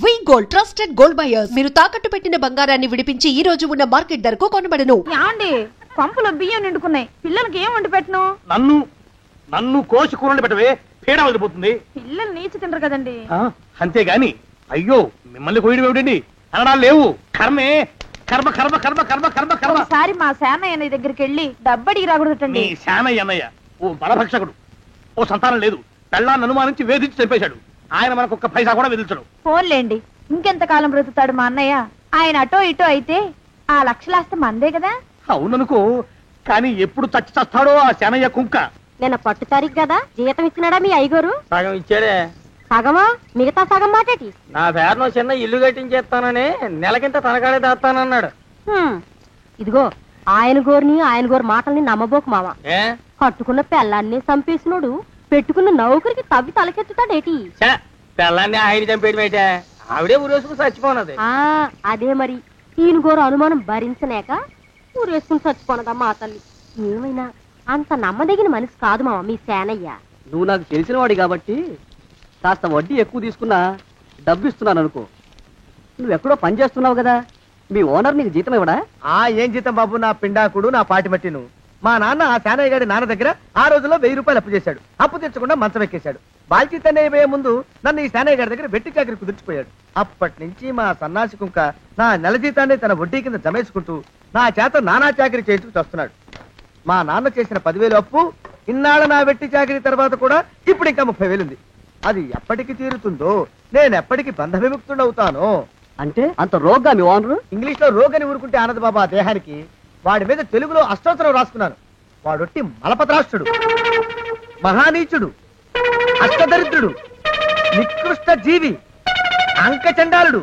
వి gold trusted gold buyers. మీరు తాకట్టు పెట్టిన బంగారాన్ని విడిపించి ఈ రోజు ఉన్న మార్కెట్ ధరకు కొనబడను. యాండి పంపులో బియ్యం నిండుకున్నాయి, పిల్లలకి ఏం వండి పెట్టను? నన్ను కోసి కూరలు పెట్టవే, పేడ వదిలిపోతుంది. పిల్లలు నీచి తినరు కదండి. అంతేగాని అయ్యో మిమ్మల్ని కోయడం ఏమిటండి, అనడాలు లేవు. కర్మే కర్మ కర్మ కర్మ కర్మ కర్మ కర్మ. ఒకసారి మా శానయ్య దగ్గరికి వెళ్ళి డబ్బడికి రాకూడదండి. శానయ్య అన్నయ్య ఓ బలభక్షకుడు, ఓ సంతానం లేదు, పెళ్ళాన్ని అనుమానించి వేధించి చంపేశాడు. ఆయన మనకు ఒక్క పైసా కూడా విధించడు. ఫోన్లేండి, ఇంకెంత కాలం బ్రతుకుతాడు మా అన్నయ్య? ఆయన అటో ఇటో అయితే ఆ లక్షలాస్తే మందే కదా. అవుననుకో, కానీ ఎప్పుడు చచ్చి చస్తాడో ఆ శానయ్య కుంక. నిన్న పట్టు తారీఖు కదా, జీతం ఇచ్చినాడా మీ అయ్యగారు? సగం ఇచ్చాడే. సగమా? మిగతా సగం మాటేటి? నా పేరును చిన్న ఇల్లు కట్టించేస్తానని నెలకింత తనకాడే దాస్తానన్నాడు. ఇదిగో ఆయన గోరు మాటల్ని నమ్మబోకు మామ. కట్టుకున్న పెళ్ళాన్ని చంపేసినోడు పెట్టుకున్న నౌకరికి తవ్వి తలకెత్తుతాడేటి? పెళ్ళాన్ని ఆయన చంపేయడం అయితే ఆవిడే ఊరేసుకుని చచ్చిపోనది. అదే మరి, ఈయన గోరు అనుమానం భరించలేక ఊరేసుకుని చచ్చిపోనదమ్మా ఆ తల్లి. ఏమైనా అంత నమ్మదగిన మనిషి కాదు మామ మీ శానయ్య. నువ్వు నాకు తెలిసిన వాడి కాబట్టి కాస్త వడ్డీ ఎక్కువ తీసుకున్నా డబ్బు ఇస్తున్నాను అనుకో. నువ్వెక్కడో పని చేస్తున్నావు కదా, మీ ఓనర్ నీకు జీతం ఇవ్వడా? ఏం జీతం బాబు, నా పిండాకుడు, నా పాటి మట్టిను. మా నాన్న ఆ శానయ్య గారి నాన్న దగ్గర ఆ రోజుల్లో 1000 రూపాయలు అప్పు చేశాడు. అప్పు తెచ్చకుండా మంచం ఎక్కేశాడు. బాల్చితనే అయిపోయే ముందు నన్ను ఈ శానయ్య గారి దగ్గర వెట్టి చాకరి కుదిర్చిపోయాడు. అప్పటి నుంచి మా సన్నాసి కుంక నా నెల జీతాన్ని తన వడ్డీ కింద జమేసుకుంటూ నా చేత నానా చాకరీ చేయించుకు వస్తున్నాడు. మా నాన్న చేసిన 10,000 అప్పు, ఇన్నాళ్ళ నా వెట్టి చాకరీ తర్వాత కూడా ఇప్పుడు ఇంకా 30,000 ఉంది. అది ఎప్పటికి తీరుతుందో, నేను ఎప్పటికి బంధ విముక్తుడవుతానో. అంటే అంత రోగ్గా మీ ఓనరు? ఇంగ్లీష్ లో రోగని ఊరుకుంటే ఆనంద్ బాబా దేహానికి. వాడి మీద తెలుగులో అష్టోత్తరం రాసుకున్నాను. వాడొట్టి మలపత్రాష్ట్రుడు, మహానీచుడు, అష్టదరిద్రుడు, నికృష్ట జీవి, అంకచండాలుడు,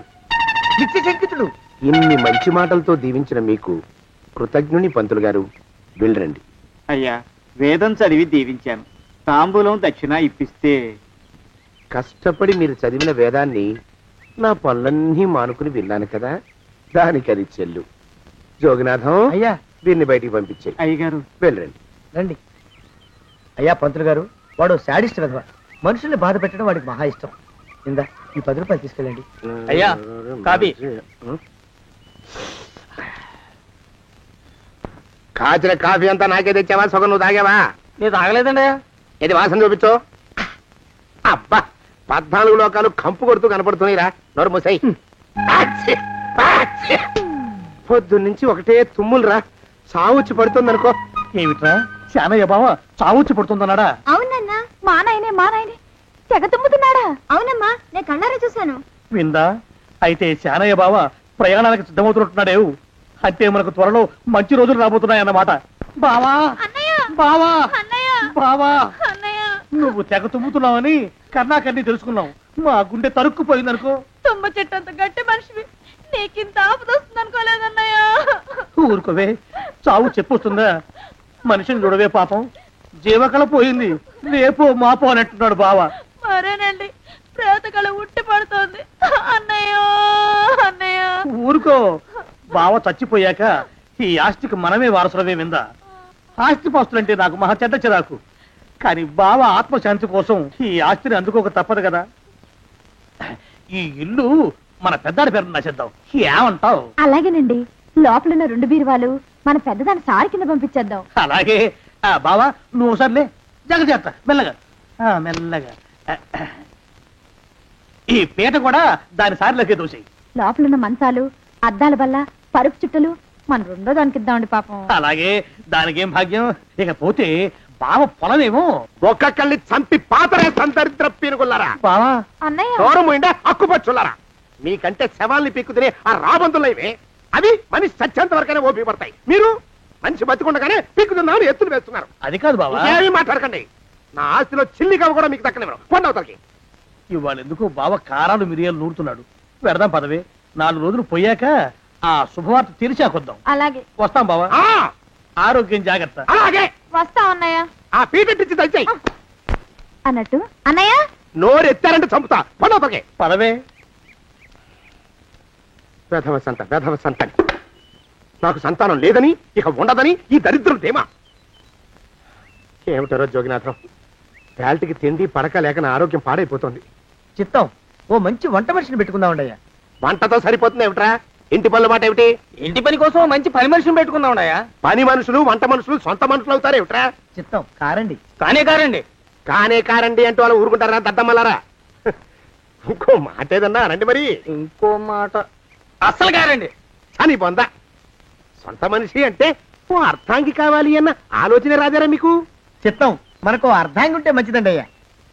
నిత్యశంకితుడు. ఇన్ని మంచి మాటలతో దీవించిన మీకు కృతజ్ఞుని పంతులు గారు. వెళ్ళరండి. అయ్యా, వేదం చదివి దీవించాను, తాంబూలం దక్షిణ ఇప్పిస్తే. కష్టపడి మీరు చదివిన వేదాన్ని నా పనులన్నీ మానుకుని విన్నాను కదా, దానికి అది చెల్లు. జోగినాథం, అయ్యా వీరిని బయటికి పంపించే. అయ్యగారు వెళ్ళరండి. రండి. అయ్యా పంతులు గారు, వాడు శాడిస్ట్ విధవ. మనుషుల్ని బాధ పెట్టడం వాడికి మహా ఇష్టం. ఇందా ఈ 10 రూపాయలు తీసుకెళ్ళండి. అయ్యా కాపీ. కాచిన కాఫీ అంతా నాకే తెచ్చావా? సగం నువ్వు తాగావా? నేను తాగలేదండి. ఇది వాసన చూపించు. అబ్బా, 14 లోకాలు కంపు కొడుతూ కనపడుతున్నాయిరా. నోరు మూసాయి. పొద్దున్నుంచి ఒకటే తుమ్ములురా, సావుచ్చి పడుతుంది అనుకో. ఏమిట్రా శానయ్య బావ చావుచ్చి పడుతుందన్నాడా? అవునన్నా, మా నాయనే తెగ తుమ్ముతున్నాడా? అవునమ్మా, నేను కళ్ళారా చూశాను. విందా? అయితే శానయ్య బావ ప్రయాణానికి సిద్ధమవుతున్నట్టున్నాడేవు. అంటే మనకు త్వరలో మంచి రోజులు రాబోతున్నాయన్నమాట. బావా బావా బావా, నువ్వు తెగ తుమ్ముతున్నావని కర్ణాకర్ణి తెలుసుకున్నావు. మా గుండె తరుక్కుపోయిందనుకో. తుమ్మ చెట్టు అంత గట్టి మనిషివి, నీకింత ఆపదొస్తుంది అనుకోలేదన్నయ్య. ఊరుకోవే, చావు చెప్పొస్తుందా? మనిషిని చూడవే పాపం, జీవకళ పోయింది, రేపో మాపో అని అంటున్నాడు బావ. మరేనండి, ప్రేతకళ ఉట్టి పడుతోంది అన్నయ్య. ఊరుకో, బావ చచ్చిపోయాక ఈ ఆస్తికి మనమే వారసులమే. విందా? ఆస్తిపాస్తులంటే నాకు మహా చెడ్డ చిరాకు. కానీ బావ ఆత్మశాంతి కోసం ఈ ఆస్తిని అందుకోక తప్పదు కదా. ఈ ఇల్లు మన పెద్దాడి పేరు నచ్చేద్దాం, ఏమంటావు? అలాగేనండి, లోపలున్న 2 బీరువాలు మన పెద్దదాన్ని సారి కింద పంపించేద్దాం. అలాగే. బావా నువ్వు సర్లే, జాగ్రత్త, మెల్లగా మెల్లగా. ఈ పీట కూడా దాని సారిలోకే దోసేయి. లోపలున్న మంచాలు, అద్దాల బల్ల, పరుపు చుట్టలు మన 2వ దానికి ఇద్దామండి పాపం. అలాగే, దానికేం భాగ్యం. ఇకపోతే బావ పొలమేమో ఒక్కొక్కల్ని చంపి పాతరే సంతరిద్ర పీనుకున్నారా? బావా అన్నయ్య, దూరమైందా అక్కుపచ్చులారా? మీకంటే శవాల్ని పీక్కుతినే ఆ రాబందులు ఇవే. అవి మనిషి చచ్చేంత వరకనే ఓపి పడతాయి. మీరు మనిషి బతికుండగానే పీక్కుతున్నామని ఎత్తులు వేస్తున్నారు. అది కాదు బావా, ఏమీ మాట్లాడకండి. నా ఆస్తిలో చిల్లికవ కూడా మీకు దక్కనివ్వరు. పొందవతలకి. ఇవాళ ఎందుకో బావ కారాలు మిరియాలు నూరుతున్నాడు. పెడదాం పదవే, 4 రోజులు పోయాక ఆ శుభవార్త తెరిచాకొద్దాం. అలాగే వస్తాం బావా. ఆరోగ్యం జాగ్రత్త. అలాగే వస్తా అన్నయ్య. ఆ పీటెట్టించి దయచేయి. అన్నట్టు అన్నయ్య, నోరు ఎత్తారంటే చంపుతా. పొందవతలకి. పదవే. వేధవ సంతానం. నాకు సంతానం లేదని, ఇక ఉండదని ఈ దరిద్రం ధీమా. ఏమిటారో జోగినాథం, వేల్టికి తిండి పడక లేక నా ఆరోగ్యం పాడైపోతుంది. చిత్తం ఓ మంచి వంట మనిషిని పెట్టుకుందామండి అయ్యా. వంటతో సరిపోతుంది ఏమిట్రా? ఇంటి పనుల మాట ఏమిటి? ఇంటి పని కోసం మంచి పని మనిషిని పెట్టుకుందామండి అయ్యా. పని మనుషులు వంట మనుషులు సొంత మనుషులు అవుతారు ఏమిట్రా? చిత్తం కారండి. కానే కారండి అంటూ వాళ్ళు ఊరుకుంటారా దద్దమ్మలారా? ఇంకో మాట ఏదన్నా రండి మరి. ఇంకో మాట అస్సలు కారండి. అని పొందా సొంత మనిషి అంటే ఓ అర్థాంగి కావాలి అన్న ఆలోచన రాజారా మీకు? చిత్తం మనకు అర్ధాంగి ఉంటే మంచిదండి అయ్యా.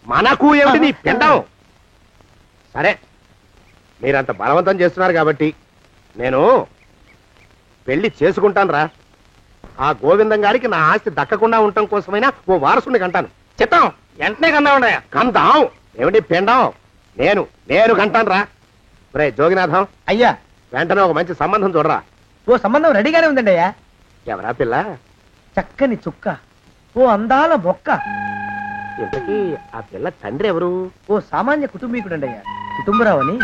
మనకు ఏమిటి నీ పిండం? సరే మీరంత బలవంతం చేస్తున్నారు కాబట్టి నేను పెళ్లి చేసుకుంటాను రా. ఆ గోవిందం గారికి నా ఆస్తి దక్కకుండా ఉండటం కోసమైనా ఓ వారసుని కంటాను. చిత్తం వెంటనే కన్నామండి. కందాం ఏమిటి పిండం? నేను కంటాను రా. రే జోగినాథం అయ్యా వెంటనే ఒక మంచి సంబంధం చూడరా. ఓ సంబంధం రెడీగానే ఉందండి అయ్యా. ఎవరా పిల్ల? చక్కని చుక్క, ఓ అందాల మొక్క. ఇంతకీ ఆ పిల్ల తండ్రి ఎవరు? ఓ సామాన్య కుటుంబీకుడండి అయ్యా, కుటుంబరావు అని.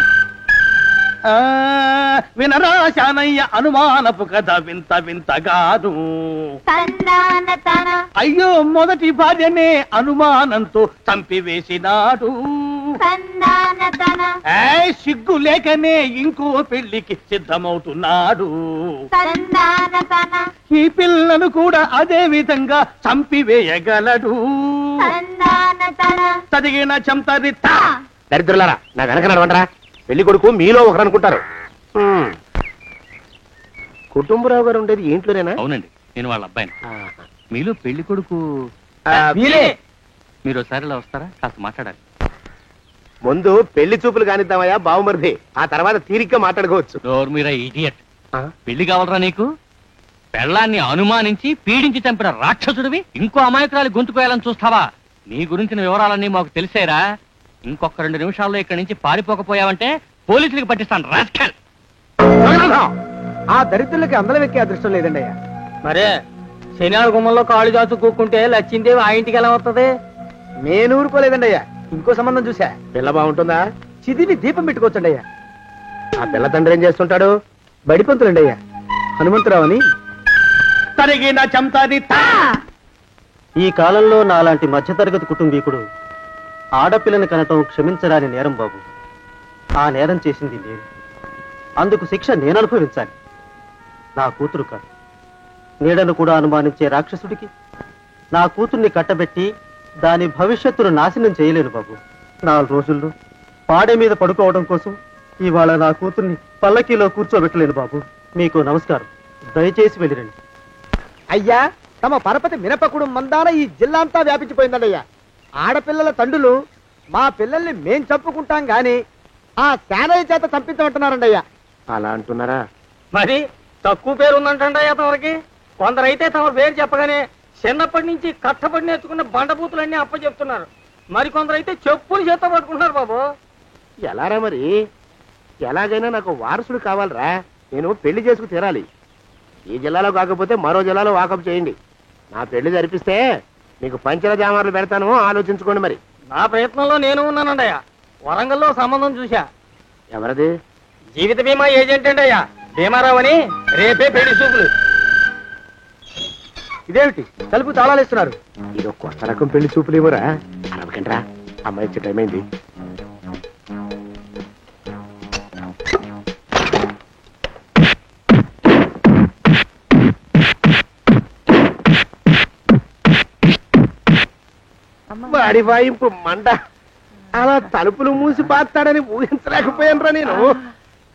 వినరా శానయ్య అనుమానపు కథ వింత వింత కాదు. అయ్యో మొదటి భార్యనే అనుమానంతో చంపివేసినాడు. సిగ్గు లేకనే ఇంకో పెళ్లికి సిద్ధమవుతున్నాడు. ఈ పిల్లను కూడా అదే విధంగా చంపివేయగలడు. చదివిన చంతరిత దరిద్రులారా నా వెనక నడవండరా. పెళ్లి కొడుకు మీలో ఒకరు అనుకుంటారు. కుటుంబరావు గారు ఉండేది ఏంట్లోనేనా? అవునండి, నేను వాళ్ళ అబ్బాయిని. మీలో పెళ్లి కొడుకు మీరు ఒకసారి ఇలా వస్తారా? కాస్త మాట్లాడాలి. ముందు పెళ్లి చూపులు కానిద్దామయ్యా బావుమరిది, ఆ తర్వాత తీరిగ్గా మాట్లాడుకోవచ్చు. డోర్ మీరా ఇడియట్. పెళ్లి కావాలరా నీకు? పెళ్ళాన్ని అనుమానించి పీడించి చంపిన రాక్షసుడివి ఇంకో అమాయకురాలు గొంతుకోయాలని చూస్తావా? నీ గురించిన వివరాలన్నీ మాకు తెలిసేరా. ఇంకొక 2 నిమిషాల్లో ఇక్కడి నుంచి పారిపోకపోయావంటే పోలీసులకు పట్టిస్తాను. రాస్కల్. ఆ దరిద్రులకి అందలం ఎక్కే అదృష్టం లేదండి అయ్యా. మరే శనివారం గుమ్మంలో కాళ్ళు చాచు కూకుంటే లచ్చిందేవి ఆ ఇంటికి ఎలా వస్తుంది? నేను ఊరుకోలేదండి అయ్యా. ఇంకో సంబంధం చూసా. పిల్ల బాగుంటుందా? చిదిని దీపం పెట్టుకోవచ్చండి అయ్యా. ఆ పిల్ల తండ్రి ఏం చేస్తుంటాడు? బడిపంతులండి అయ్యా, హనుమంతరావు అని. తరిగిన చంతరిత. ఈ కాలంలో నాలాంటి మధ్యతరగతి కుటుంబీకుడు ఆడపిల్లని కనటం క్షమించరాని నేరం బాబు. ఆ నేరం చేసింది నేను. అందుకు శిక్ష నేను అనుభవించాలి. నా కూతురు కాదు. నీడను కూడా అనుమానించే రాక్షసుడికి నా కూతుర్ని కట్టబెట్టి దాని భవిష్యత్తును నాశనం చేయలేను బాబు. 4 రోజుల్లో పాడే మీద పడుకోవడం కోసం ఇవాళ నా కూతుర్ని పల్లకీలో కూర్చోబెట్టలేను బాబు. మీకు నమస్కారం. దయచేసి వెళ్ళిరండి. అయ్యా తమ పరపతి మినపకుడు మందాన ఈ జిల్లా అంతా వ్యాపించిపోయిందండి అయ్యా. ఆడపిల్లల తండ్రులు మా పిల్లల్ని మేం చంపుకుంటాం గాని ఆ శానయ్య చేత చంపించమంటున్నారండి అయ్యా. అలా అంటున్నారా? మరి తక్కువ పేరు ఉందంటండి అయ్యా తమరికి. కొందరైతే తమ పేరు చెప్పగానే చిన్నప్పటి నుంచి కట్టబడి నేర్చుకున్న బండబూతులన్నీ అప్పచెప్తున్నారు. మరి కొందరైతే చెప్పులు చేత పట్టుకుంటున్నారు బాబు. ఎలారా మరి? ఎలాగైనా నాకు వారసుడు కావాలరా. నేను పెళ్లి చేసుకు తీరాలి. ఈ జిల్లాలో కాకపోతే మరో జిల్లాలో వాకప్ చేయండి. నా పెళ్లి జరిపిస్తే మీకు పంచల జామార్లు పెడతాను, ఆలోచించుకోండి మరి. నా ప్రయత్నంలో నేను ఉన్నానండి అయ్యా. వరంగల్లో సంబంధం చూశా. ఎవరది? జీవిత బీమా ఏజెంట్ అండి అయ్యా, భీమారావు అని. రేపే పెళ్లి చూపులు. ఇదేమిటి తలుపు తాళాలు ఇస్తున్నారు? ఇది కొత్త రకం పెళ్లి చూపులు ఏమోరా. అరవకండి రా, అమ్మాయి వచ్చే టైం అయింది. వాడి వాయింపు మండ. అలా తలుపులు మూసి పాతాడని ఊహించలేకపోయానురా నేను.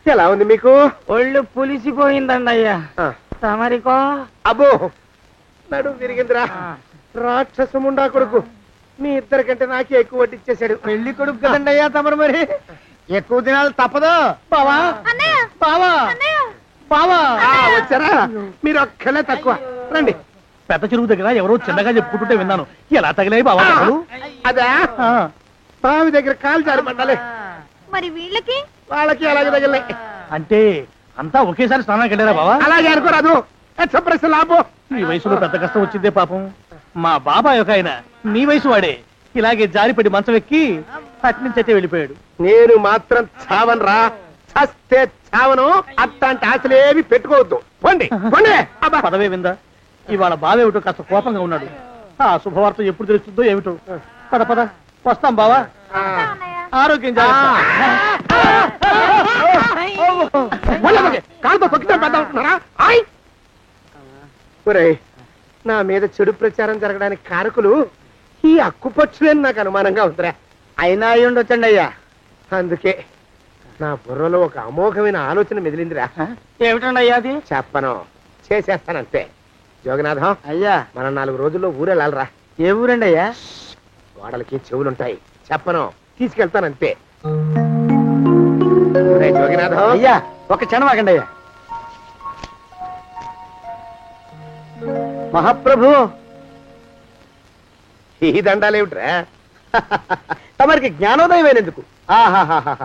ఎలా ఉంది మీకు? ఒళ్ళు పులిసిపోయిందండి అయ్యా. తమరికో? అబ్బో నడు తిరిగిందిరా. రాక్షసముండా కొడుకు మీ ఇద్దరికంటే నాకే ఎక్కువ వడ్డిచ్చేశాడు. పెళ్లి కొడుకు కదండి అయ్యా తమరు. మరి ఎక్కువ దినాలు తప్పదు. బావా బావా బావా వచ్చారా? మీరు ఒక్కలే తక్కువ. రండి. పెద్ద చెరువు దగ్గర ఎవరో చిన్నగా చెప్పుకుంటుంటే విన్నాను. ఎలా తగిలాయి బావా? అదా బావి దగ్గర కాలు జారి మండాలి. మరి వీళ్ళకి వాళ్ళకి అలాగే తగిలే. అంటే అంతా ఒకేసారి స్నానానికి వెళ్ళారా బావా? అలాగే అనుకోరాదు. ప్రశ్న లాభం. ఈ వయసులో పెద్ద కష్టం వచ్చిందే పాపం. మా బాబాయ్ ఒక ఆయన నీ వయసు వాడే ఇలాగే జారిపడి మంచం ఎక్కి అట్నుంచి అయితే వెళ్ళిపోయాడు. నేను మాత్రం చావను రా. చస్తే చావను. అట్లాంటి ఆశలేవి పెట్టుకోవద్దు. పోండి పోండి. పదవే విందా. ఇవాళ బావేమిటో కాస్త కోపంగా ఉన్నాడు. ఆ శుభవార్త ఎప్పుడు తెలుస్తుందో ఏమిటో. పద పద వస్తాం బావా. ఆరోగ్యం కాలుతో తొక్కితే పెద్ద నా మీద చెడు ప్రచారం జరగడానికి కారకులు ఈ అక్కుపచ్చులేని నాకు అనుమానంగా ఉందిరా. అయినా అయి ఉండొచ్చండి అయ్యా. అందుకే నా బుర్రలో ఒక అమోఘమైన ఆలోచన మెదిలిందిరా. ఏమిటండి అయ్యా అది? చెప్పను, చేసేస్తానంతే. జోగనాథం అయ్యా, మనం 4 రోజుల్లో ఊరెళ్ళాలరా. ఏ ఊరండి అయ్యా? గోడలకి చెవులుంటాయి, చెప్పను, తీసుకెళ్తానంతే. జోగినాథం అయ్యా, ఒక క్షణం ఆగండి అయ్యా. మహాప్రభు, ఈ దండాలేమిట్రా? తమరికి జ్ఞానోదయం అయినందుకు ఆహాహాహా.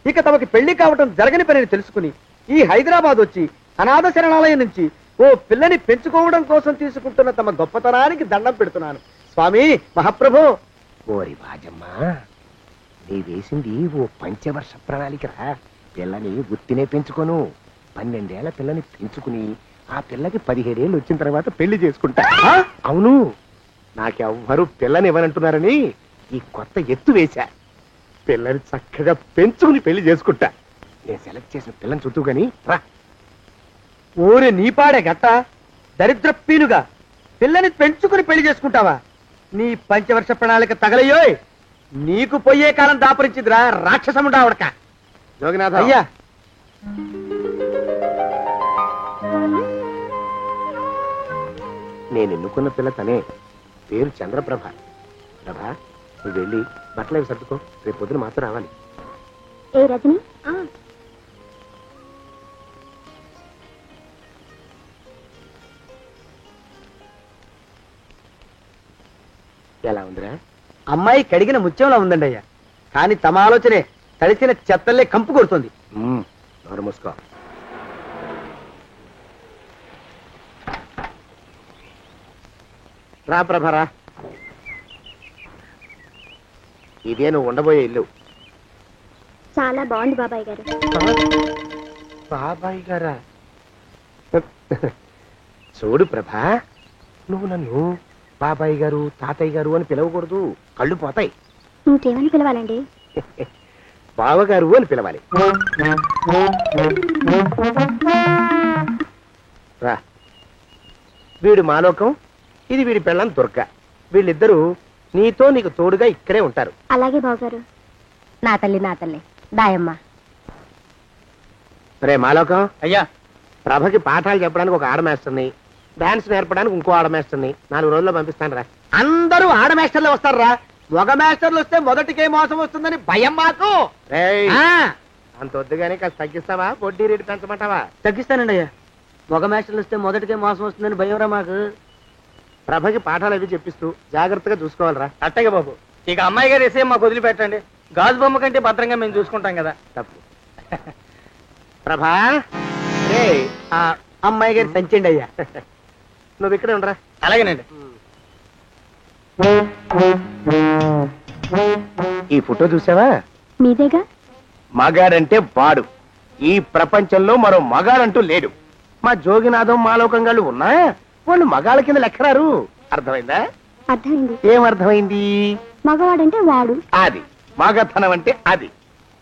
ఇక తమకి పెళ్లి కావటం జరగని పనిని తెలుసుకుని ఈ హైదరాబాద్ వచ్చి అనాథ శరణాలయం నుంచి ఓ పిల్లని పెంచుకోవడం కోసం తీసుకుంటున్న తమ గొప్పతనానికి దండం పెడుతున్నాను స్వామి. మహాప్రభు. ఓరి బాజమ్మ, నీ వేసింది ఓ పంచవర్ష ప్రణాళికరా. పిల్లని గుర్తినే పెంచుకోను, 12 ఏళ్ల పిల్లని పెంచుకుని ఆ పిల్లకి 17 ఏళ్ళు వచ్చిన తర్వాత పెళ్లి చేసుకుంటా. అవును, నాకెవ్వరూ పిల్లని ఇవ్వనంటున్నారని ఈ కొత్త ఎత్తు వేశా. పిల్లని చక్కగా పెంచుకుని పెళ్లి చేసుకుంటా. నేను సెలెక్ట్ చేసిన పిల్లని చుట్టూ గాని రా. ఊరి నీపాడే గట్ట దరిద్రపీనుగా పిల్లని పెంచుకుని పెళ్లి చేసుకుంటావా? నీ పంచవర్ష ప్రణాళిక తగలయ్యోయ్. నీకు పోయే కాలం దాపరించిందిరా రాక్షసముడా ఉడక. జోగినాథ అయ్యా, నేను ఎన్నుకున్న పిల్ల తనే, పేరు చంద్రప్రభ. ప్రభ, నువ్వు వెళ్ళి బట్టలు అవి సర్దుకో, రేపు పొద్దున మాత్రం రావాలి. ఏ రజని, ఎలా ఉందిరా? అమ్మాయి కడిగిన ముత్యంలా ఉందండి అయ్యా. కానీ తమ ఆలోచనే తడిసిన చెత్తల్లే కంపు కొడుతుంది. నోరు మూసుకో. రా ప్రభరా, ఇదే నువ్వు ఉండబోయే ఇల్లు. చాలా బాగుంది బాబాయ్ గారు. బాబాయ్ గారా? చూడు ప్రభా, నువ్వు నన్ను బాబాయ్ గారు తాతయ్య గారు అని పిలవకూడదు, కళ్ళు పోతాయి. ఇంకేమని పిలవాలండి? బావగారు అని పిలవాలి. రా, వీడు మాలోకం, ఇది వీడి పెళ్ళం దుర్గ. వీళ్ళిద్దరూ నీతో నీకు తోడుగా ఇక్కడే ఉంటారు. అలాగే బావగారు. నా తల్లి నా తల్లి దాయమ్మ. రే మాలోకం, అయ్యా, ప్రభకి పాఠాలు చెప్పడానికి ఒక ఆడమేస్తుంది, డాన్స్ నేర్పడానికి ఇంకో ఆడమేస్తుంది. 4 రోజుల్లో పంపిస్తాను రా. అందరూ ఆడ మాస్టర్లు వస్తారా? మగ మాస్టర్లు వస్తే మొదటికే మోసం వస్తుందని భయం మాకు. అంత వద్దుగానే కాస్త తగ్గిస్తావా? వడ్డీ రేటు పెంచమంటావా? తగ్గిస్తానండి అయ్యా. మగ మాస్టర్లు వస్తే మొదటికే మోసం వస్తుందని భయంరా మాకు. ప్రభకి పాఠాలు అవి చెప్పిస్తూ జాగ్రత్తగా చూసుకోవాలరా. అట్టగే బాబు. ఇక అమ్మాయి గారు వేసే మాకు వదిలిపెట్టండి. గాజు బొమ్మ కంటే భద్రంగా మేము చూసుకుంటాం కదా. తప్పు. ప్రభా, రే ఆ అమ్మాయి గారి సంచండి అయ్యా. నువ్వు ఇక్కడే ఉండరా. అలాగేనండి. ఈ ఫోటో చూసావా? మీదేగా. మగాడంటే వాడు. ఈ ప్రపంచంలో మరో మగాడంటూ లేడు. మా జోగినాథం మాలోకంగాళ్ళు ఉన్నా వాళ్ళు మగాళ్ళ కింద లెక్కరారు. అర్థమైందా? అర్థమైంది. ఏం అర్థమైంది? మగవాడంటే వాడు. అది మగతనం అంటే అది.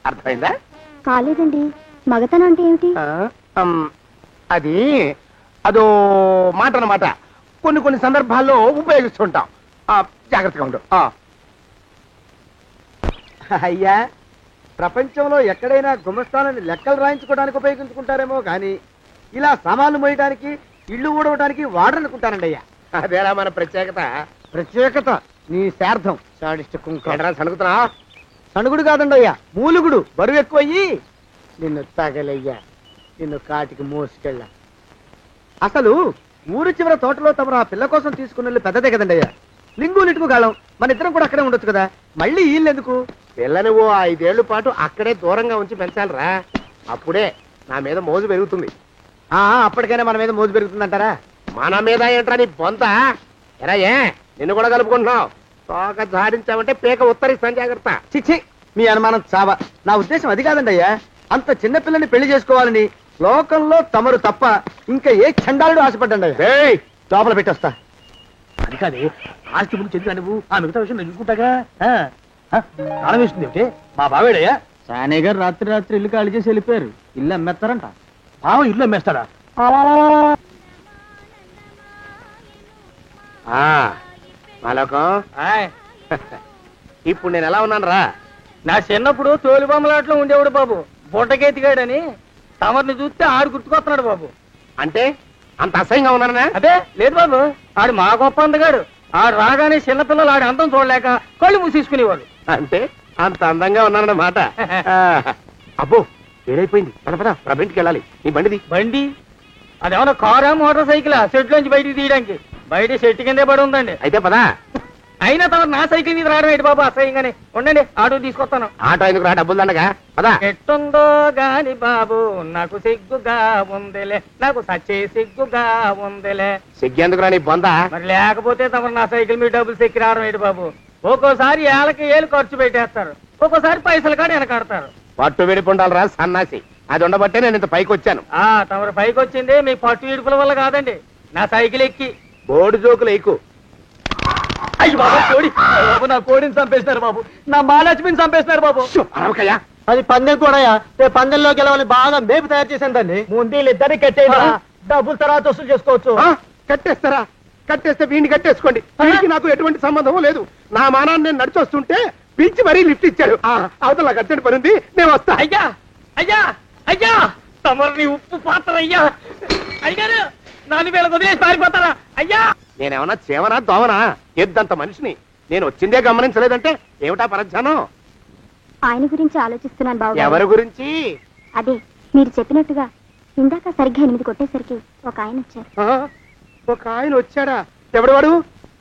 అర్థమైందా? కాలేదండి. మగతనం అంటే ఏమిటి? అది అదో మాట అన్నమాట. కొన్ని సందర్భాల్లో ఉపయోగిస్తుంటాం. జాగ్రత్తగా ఉండు. అయ్యా, ప్రపంచంలో ఎక్కడైనా గుమస్థానాన్ని లెక్కలు రాయించుకోవడానికి ఉపయోగించుకుంటారేమో కానీ ఇలా సామాన్లు మోయడానికి, ఇల్లు ఊడవడానికి వాడనుకుంటానండి అయ్యా. అదేరా మన ప్రత్యేకత. ప్రత్యేకత నీ శార్థం. సణుగుతున్నా? సణుగుడు కాదండి అయ్యా, మూలుగుడు. బరువు ఎక్కువయ్యి నిన్ను తగలయ్యా, నిన్ను కాటికి మోసుకెళ్ళా. అసలు ఊరు చివర తోటలో తమరు ఆ పిల్ల కోసం తీసుకున్న పెద్దదే కదండి అయ్యా. లింగు లిటుకు గాలం. మన ఇద్దరం కూడా అక్కడే ఉండొచ్చు కదా. మళ్ళీ వీళ్ళు ఎందుకు? పిల్లని ఓ 5 ఏళ్ల పాటు అక్కడే దూరంగా ఉంచి పెంచాలిరా. అప్పుడే నా మీద మోజు పెరుగుతుంది. అప్పటికైనా మన మీద మోజు పెరుగుతుందంటారా? మన మీద ఏంట్రా నీ బొంత? ఎరా, ఏ నిన్ను కూడా కలుపుకుంటున్నావు? తోక జాడించావంటే పీక ఉత్తరిస్తాను, జాగ్రత్త. చిచ్చి, మీ అనుమానం చావా. నా ఉద్దేశం అది కాదండి అయ్యా. అంత చిన్న పిల్లని పెళ్లి చేసుకోవాలని లోకంలో తమరు తప్ప ఇంకా ఏ చండాలుడు ఆశపడ్డండి అయ్యా. లోపల పెట్టొస్తా. అది కాదే, ఆస్తి ముందు చెందుగా నువ్వు. ఆ మిగతా విషయం నేను చూసుకుంటాగా. తాళం వేస్తుంది ఏమిటి? మా బావేడయ్యా? సానే గారు రాత్రి ఇల్లు ఖాళీ చేసి వెళ్ళిపోయారు. ఇల్లు అమ్మేస్తారంట. బావ ఇల్లు అమ్మేస్తాడా? మాలోకం ఇప్పుడు నేను ఎలా ఉన్నాను రా? నా చిన్నప్పుడు తోలు బొమ్మలాట్లో ఉండేవాడు బాబు, బుట్టకెత్తిగాడని. తమరిని చూస్తే ఆడు గుర్తుకొస్తున్నాడు బాబు. అంటే అంత అసహ్యంగా ఉన్నానా? అదే లేదు బాబు, ఆడు మా గొప్ప అందగాడు. ఆడు రాగానే చిన్నపిల్లలు ఆడి అందం చూడలేక కళ్ళు మూసేసుకునేవాడు. అంటే అంత అందంగా ఉన్నానన్నమాట. అబ్బో వేరైపోయింది. పద పద ఇంటికి వెళ్ళాలి. నీ బండిది. బండి అదేమన్నా కారా మోటార్ సైకిలా సెట్ లోంచి బయటికి తీయడానికి? బయట సెట్ కిందే పడి ఉందండి. అయితే పదా. అయినా తమరు నా సైకిల్ మీద రావడం ఏంటి బాబు అసహ్యంగానే. ఉండండి ఆటో తీసుకొస్తాను. ఆటో ఎందుకు రా, డబ్బులు దండగా. పదా. ఎట్టుందో గాని బాబు నాకు సిగ్గుగా ఉందిలే, నాకు సచ్చే సిగ్గుగా ఉందిలే. సిగ్గెందుకు రా నీ బొందా? మరి లేకపోతే తమరు నా సైకిల్ మీద డబ్బులు సెక్కి రావడం ఏంటి బాబు? ఒక్కోసారి ఏళ్ళకి ఏళ్ళు ఖర్చు పెట్టేస్తారు, ఒక్కోసారి పైసలు కానీ వెనకాడతారు. పట్టు విడిపుండాలి రా సన్నాసి. అది ఉండబట్టే నేను ఇంత పైకి వచ్చాను. తమరు పైకి వచ్చింది మీ పట్టు ఇడుపుల వల్ల కాదండి, నా సైకిల్ ఎక్కి. బోర్డు జోకులు ఎక్కువ. అయ్యి బాబా కోడి బాబు, నా కోడిని చంపేస్తున్నారు బాబు, నా మహాలక్ష్మిని చంపేస్తున్నారు బాబు. అరవకయ్యా. అది పందెం కూడా. పందెంలో గెలవని బాగా మేపు తయారు చేశాను దాన్ని. ముందు వీళ్ళిద్దరిని కట్టేయండి, డబ్బులు తర్వాత వసూలు చేసుకోవచ్చు. కట్టేస్తారా? కట్టేస్తే వీడిని కట్టేసుకోండి. వీడికి నాకు ఎటువంటి సంబంధం లేదు. నా మానాన్ని నేను నడిచొస్తుంటే పిలిచి మరీ లిఫ్ట్ ఇచ్చాడు. అవతల నాకు అర్జెంట్ పని ఉంది, నేను వస్తా. అయ్యా అయ్యా అయ్యా, తమరిని ఉప్పు పాత్ర అయ్యా. అయ్యారు నన్ను వీళ్ళకి వదిలేసి పారిపోతారా? అయ్యా నేనేమన్నా చేవనా దోవనా? ఎద్దంత మనిషిని. నేను వచ్చిందే గమనించలేదంటే ఏమిటా పరధ్యానం? ఆయన గురించి ఆలోచిస్తున్నాను బాబు. ఎవరి గురించి? అదే మీరు చెప్పినట్టుగా ఇందాక సరిగ్గా 8 కొట్టేసరికి ఒక ఆయన వచ్చారు. ఒక ఆయన వచ్చాడా? ఎవడు వాడు?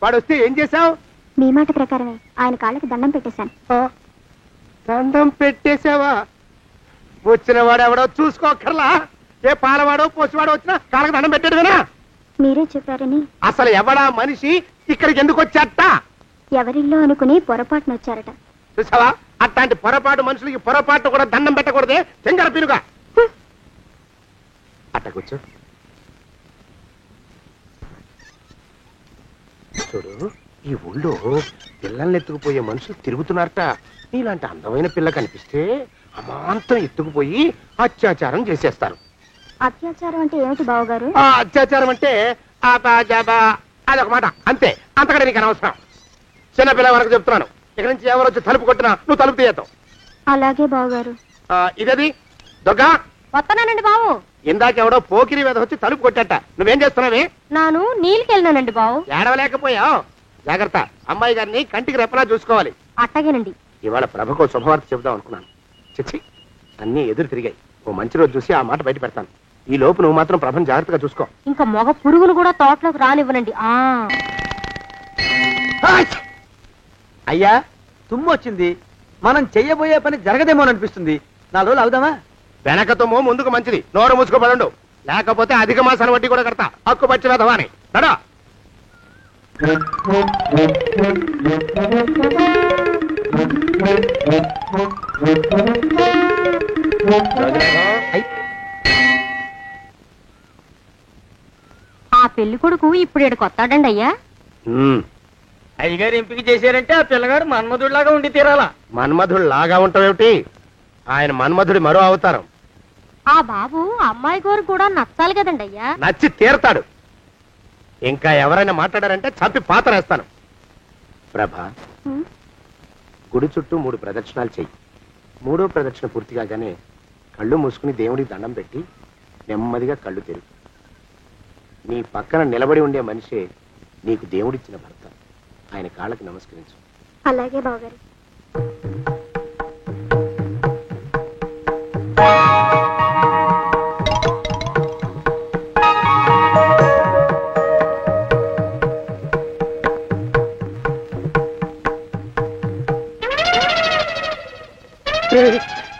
వాడు వస్తే ఏం చేశావు? మీ మాట ప్రకారమే ఆయన కాళ్ళకి దండం పెట్టేశాను. దండం పెట్టేశావా? వచ్చిన వాడు ఎవడో చూసుకోకర్లా. ఏ పాలవాడో పోసివాడో వచ్చినా కాళ్ళకి దండం పెట్టాడువేనా? మీరే చెప్పారని. అసలు ఎవడా మనిషి? ఇక్కడికి ఎందుకు వచ్చాట? ఎవరిల్లో అనుకుని పొరపాటున వచ్చారట. చూసావా, అట్లాంటి పొరపాటు మనుషులకి పొరపాటు కూడా దండం పెట్టకూడదే. చెంగర పిరుగా అట్టకొచ్చు. చూడు, ఈ ఊళ్ళో పిల్లల్ని ఎత్తుకుపోయే మనుషులు తిరుగుతున్నారట. నీలాంటి అందమైన పిల్ల కనిపిస్తే అమాంతం ఎత్తుకుపోయి అత్యాచారం చేసేస్తారు. అత్యాచారం అంటే ఏమిటి బావగారు? అత్యాచారం అంటే అదొక మాట అంతే. అంతకంటే నీకు అనవసరం. చిన్నపిల్ల వరకు చెప్తున్నాను. ఇక్కడి నుంచి ఎవరు వచ్చి తలుపు కొట్టినా నువ్వు తలుపు తీయతావు. అలాగే బావగారు. ఇదది దొగ్గా వస్తున్నానండి బావు. ఇందాకెవడో పోకిరి మీద వచ్చి తలుపు కొట్టట. నువ్వేం చేస్తున్నావే? నాను నీళ్ళకెళ్ళినానండి బావు. ఏడవలేకపోయావు. జాగ్రత్త, అమ్మాయి గారిని కంటికి రెప్పలా చూసుకోవాలి. అట్టగేనండి. ఇవాళ ప్రభకు శుభవార్త చెబుదాం అనుకున్నాను. చిచ్చి, అన్నీ ఎదురు తిరిగాయి. ఓ మంచి రోజు చూసి ఆ మాట బయట పెడతాను. ఈ లోపు నువ్వు మాత్రం ప్రభను జాగ్రత్తగా చూసుకో. ఇంకా మగ పురుగును కూడా తోటలోకి రానివ్వనండి. అయ్యా తుమ్ము వచ్చింది, మనం చెయ్యబోయే పని జరగదేమోననిపిస్తుంది. 4 రోజులు అవుదామా? వెనక తుమ్ము ముందుకు మంచిది. నోరు మూసుకోబడండు, లేకపోతే అధిక మాసాల వడ్డీ కూడా కడతా. హక్కు పచ్చి వెధవాని నడా. ఆ పెళ్లి కొడుకు ఇప్పుడు ఇక్కడికి వస్తాడండి అయ్యా. అయ్యగారు ఎంపిక చేశారంటే ఆ పిల్లగాడు మన్మధుడిలాగా ఉండి తీరాలా. మన్మధుడు లాగా ఉంటావేమిటి? ఆయన మన్మధుడి మరో అవతారం. ఆ బాబు అమ్మాయి గారు కూడా నచ్చాలి కదండి అయ్యా. నచ్చి తీరతాడు. ఇంకా ఎవరైనా మాట్లాడారంటే చంపి పాతరేస్తాను. ప్రభా, గుడి చుట్టూ 3 ప్రదక్షిణాలు చెయ్యి. 3వ ప్రదక్షిణ పూర్తి కాగానే కళ్ళు మూసుకుని దేవుడికి దండం పెట్టి నెమ్మదిగా కళ్ళు తెరుగు. నీ పక్కన నిలబడి ఉండే మనిషే నీకు దేవుడిచ్చిన భర్త. ఆయన కాళ్ళకి నమస్కరించు. అలాగే బావగారు.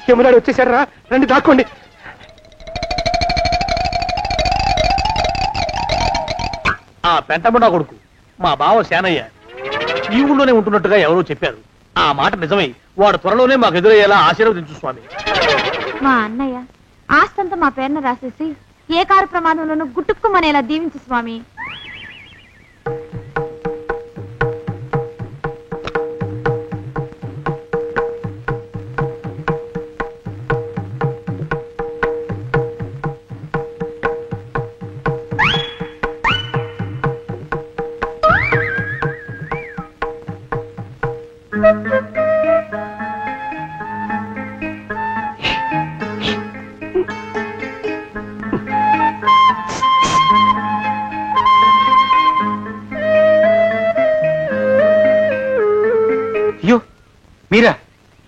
యమునాడు వచ్చేసాడు రా, రండి దాక్కోండి. ఆ పెంటముడా కొడుకు మా బావ శానయ్య ఈ ఊళ్ళోనే ఉంటున్నట్టుగా ఎవరో చెప్పారు. ఆ మాట నిజమై వాడు త్వరలోనే మాకు ఎదురయ్యేలా ఆశీర్వదించు స్వామి. మా అన్నయ్య ఆస్తంతా మా పేరున రాసేసి ఏ కారు ప్రమాదంలోనూ గుట్టుక్కుమనేలా దీవించు స్వామి.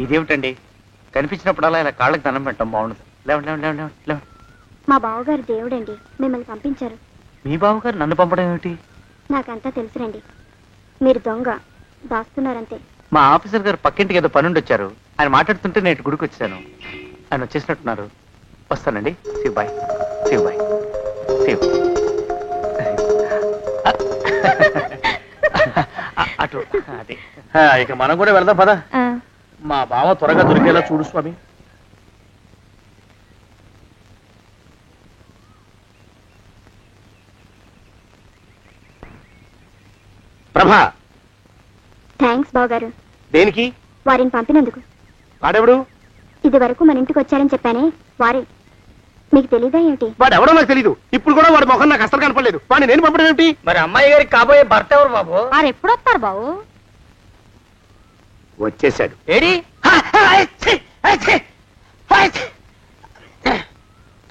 ఇదేమిటండి కనిపించినప్పుడల్లా ఇలా కాళ్ళకి దండం పెట్టడం బాగుండదు. లేవండి లేవండి లేవండి లేవండి. మా బావగారు దేవుడండి, మిమ్మల్ని పంపించారు. మీ బావగారు నన్ను పంపడం ఏమిటి? నాకంతా తెలుసురండి. మీరు దొంగ దాస్తున్నారంతే. మా ఆఫీసర్ గారు పక్కింటికి ఏదో పనుండి వచ్చారు. ఆయన మాట్లాడుతుంటే నేను గుడికి వచ్చాను. ఆయన వచ్చేసినట్టున్నారు. వస్తానండి. శివ్ బాయ్. శివ్ బాయ్. శివ్. అటు అదే. ఇక మనం కూడా వెళ్దాం పద. మా బావ త్వరగా దొరికేలా చూడు స్వామి. ప్రభా, థ్యాంక్స్ బావగారు. దేనికి? వారిని పంపినందుకు. వాడెవడు? ఇది వరకు మన ఇంటికి వచ్చారని చెప్పానే వారే. మీకు తెలీదా ఏమిటి? వాడెవడో నాకు తెలీదు. ఇప్పుడు కూడా వాడి మొహం నాకు అసలు కనపడలేదు. వాడిని నేను పంపడం ఏమిటి? మరి అమ్మాయి గారికి కాబోయే భర్త ఎవరు బాబు? వారు ఎప్పుడు వస్తారు బావు? వచ్చేసాడు. ఏడి?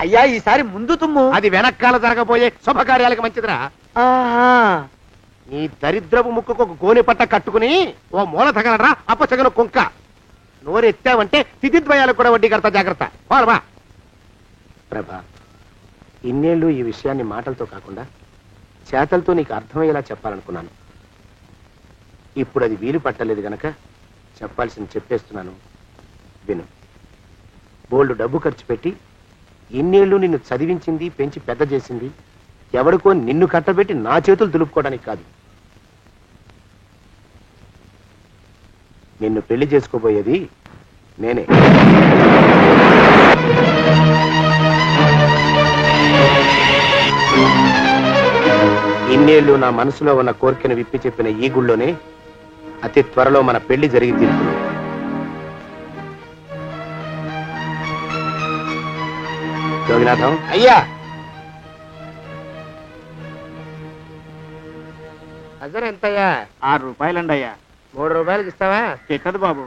అయ్యా, ఈసారి ముందు తుమ్ము. అది వెనకాల జరగబోయే శుభకార్యాలకు మంచిదిరా. నీ దరిద్రపు ముక్కుకు ఒక గోనె పట్ట కట్టుకుని ఓ మూల తగలరా అప్పచగన కుంక. నోరెత్తావంటే తిథిద్వయాలకు కూడా వడ్డీ కడతా, జాగ్రత్త. పోరమా ప్రభా, ఇన్నేళ్ళు ఈ విషయాన్ని మాటలతో కాకుండా చేతలతో నీకు అర్థమయ్యేలా చెప్పాలనుకున్నాను. ఇప్పుడు అది వీలు పట్టలేదు గనక చెప్పాల్సింది చెప్పేస్తున్నాను, విను. బోల్డు డబ్బు ఖర్చు పెట్టి ఇన్నేళ్ళు నిన్ను చదివించింది, పెంచి పెద్ద చేసింది ఎవడికో నిన్ను కట్టబెట్టి నా చేతులు దులుపుకోవడానికి కాదు. నిన్ను పెళ్లి చేసుకోబోయేది నేనే. ఇన్నేళ్లు నా మనసులో ఉన్న కోరికను విప్పి చెప్పిన ఈ గుళ్ళోనే అతి త్వరలో మన పెళ్లి జరిగి తీరుతుంది. యోగినాథం అయ్యా, అజర్ ఎంతయ్యా? 6 రూపాయలండి అయ్యా. 3 రూపాయలకి ఇస్తావా? ఎక్కదు బాబు,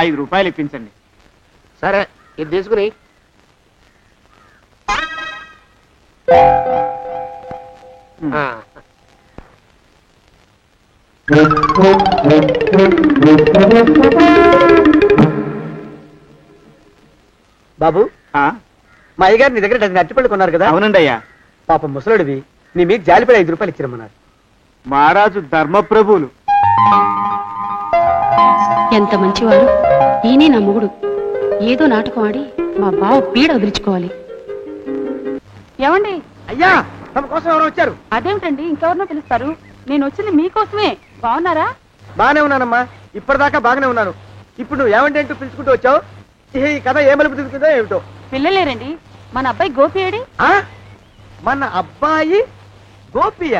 5 రూపాయలు ఇప్పించండి. సరే, ఇది తీసుకుని. బాబు, మా అయ్యగారు నీ దగ్గర డజన్ అరటిపళ్ళు కొన్నారు కదా? అవునండి అయ్యా. పాపం ముసలుడివి, నీ మీకు జాలిపడి 5 రూపాయలు ఇచ్చిరమ్మన్నారు. మహారాజు ధర్మప్రభువులు. ఎంత మంచివాడు. ఈయనే నా మొగుడు. ఏదో నాటకం ఆడి మా బావ పీడ వదిలించుకోవాలి. ఏమండి? అయ్యా, తమ కోసం ఎవరో వచ్చారు. అదేమిటండి, ఇంకెవరినో పిలుస్తారు? నేను వచ్చింది మీకోసమే. బాగున్నారా? బాగానే ఉన్నానమ్మా, ఇప్పటిదాకా బాగానే ఉన్నాను. ఇప్పుడు నువ్వు ఏమంటే అంటూ పిలుచుకుంటూ వచ్చావు. ఈ కథ ఏ మలుపు తిరుగుతుందో ఏమిటో. పిల్లలేరండి. మన అబ్బాయి గోపి ఏడి? మన అబ్బాయి గోపియ?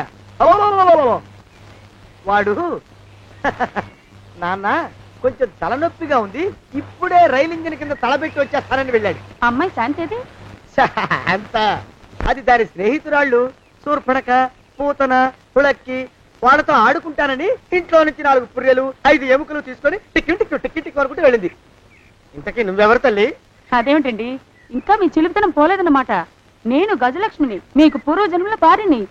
వాడు నాన్న కొంచెం తలనొప్పిగా ఉంది, ఇప్పుడే రైలు ఇంజిన్ కింద తలబెట్టి వచ్చేస్తానని వెళ్ళాడు. అమ్మాయి శాంతి అంత అది దాని స్నేహితురాళ్ళు సూర్పడక, పూతన, పుళక్కి వాళ్ళతో ఆడుకుంటానని ఇంట్లో నుంచి 4 పుర్రెలు 5 ఎముకలు తీసుకొని టిక్కి టిక్కి టిక్కి టిక్కి వరకు వెళ్ళింది. ఇంతకీ నువ్వెవరు తల్లి? అదేమిటండి, ఇంకా మీ చిలుపుతనం పోలేదన్నమాట. నేను గజలక్ష్మిని, మీకు పూర్వ జన్మల భార్యని.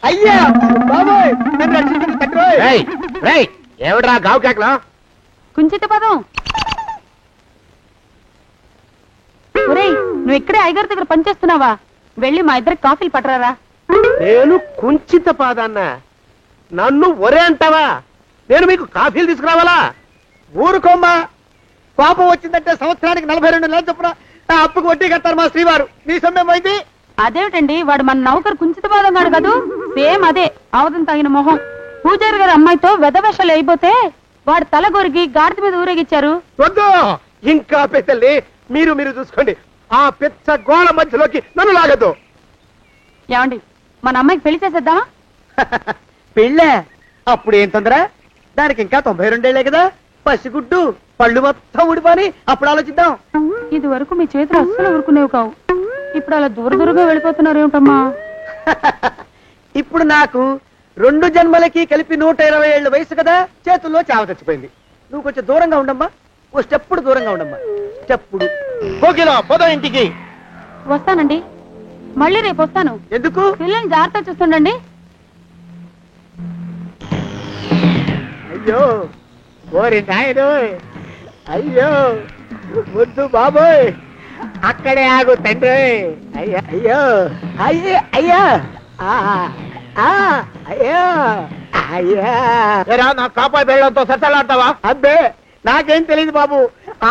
అయ్యా బాబోయ్, నన్ను రక్షించండి తండ్రి. ఏమిట్రా గావు కేకలో? కుంచిత పదం. ఒరేయ్, నువ్వు ఇక్కడే అయ్యగారి దగ్గర పనిచేస్తున్నావా? వెళ్ళి మా ఇద్దరికి కాఫీలు పట్టరారా? నేను కుంచిత పాదాన్న, నన్ను ఒరే అంటావా? నేను మీకు కాఫీలు తీసుకురావాలా? ఊరుకోమ్మా, కోపం వచ్చిందంటే సంవత్సరానికి 42 నెలలు చొప్పున అప్పుకు వడ్డీ కట్టారు మా శ్రీవారు. నీ సొమ్మేం పోయింది? అదేమిటండి, వాడు మన నౌకరు కుంచిత పాదం కాడు కదూ? సేమ్ అదే, అవధం తగిన మొహం. పూజారి గారి అమ్మాయితో వెధవేషాలు అయిపోతే వాడు తల గొరిగి గాడిద మీద ఊరేగిచ్చారు. వద్దు, ఇంకా పెద్దల్ని మీరు చూసుకోండి. ఆ పెద్ద గోళ మధ్యలోకి నన్ను లాగద్దు. ఏమండి, మన అమ్మాయికి పెళ్లి చేసేద్దామా? పెళ్ళే? అప్పుడు ఏం తొందర? దానికి ఇంకా 92 ఏళ్లే కదా. పసిగుడ్డు పళ్ళు మొత్తం ఊడిపోని అప్పుడు ఆలోచిద్దాం. ఇది వరకు మీ చేతులు అస్సలు ఊరుకునేవి కావు. ఇప్పుడు అలా దూరంగా వెళ్ళిపోతున్నారు ఏమిటమ్మా? ఇప్పుడు నాకు 2 జన్మలకి కలిపి 120 ఏళ్ళ వయసు కదా, చేతుల్లో చావ చచ్చిపోయింది. నువ్వు కొంచెం దూరంగా ఉండమ్మా, ఓ స్టెప్పుడు దూరంగా ఉండమ్మా. స్టెప్పుడు కోకిలో పోదా ఇంటికి. వస్తానండి. మళ్ళీ రేపు వస్తాను. ఎందుకు? పిల్లల్ని జాగ్రత్త చూస్తుండండి. అయ్యో ఓరి నాయను, అయ్యో ముద్దు బాబోయ్, అక్కడే ఆగు తండ్రి. అయ్యో అయ్యో అయ్యో అయ్యో అయ్యో అయ్యా, నా కాపాయి బెళ్ళంతో సత్తలాడతావా? అబ్బే నాకేం తెలియదు బాబు,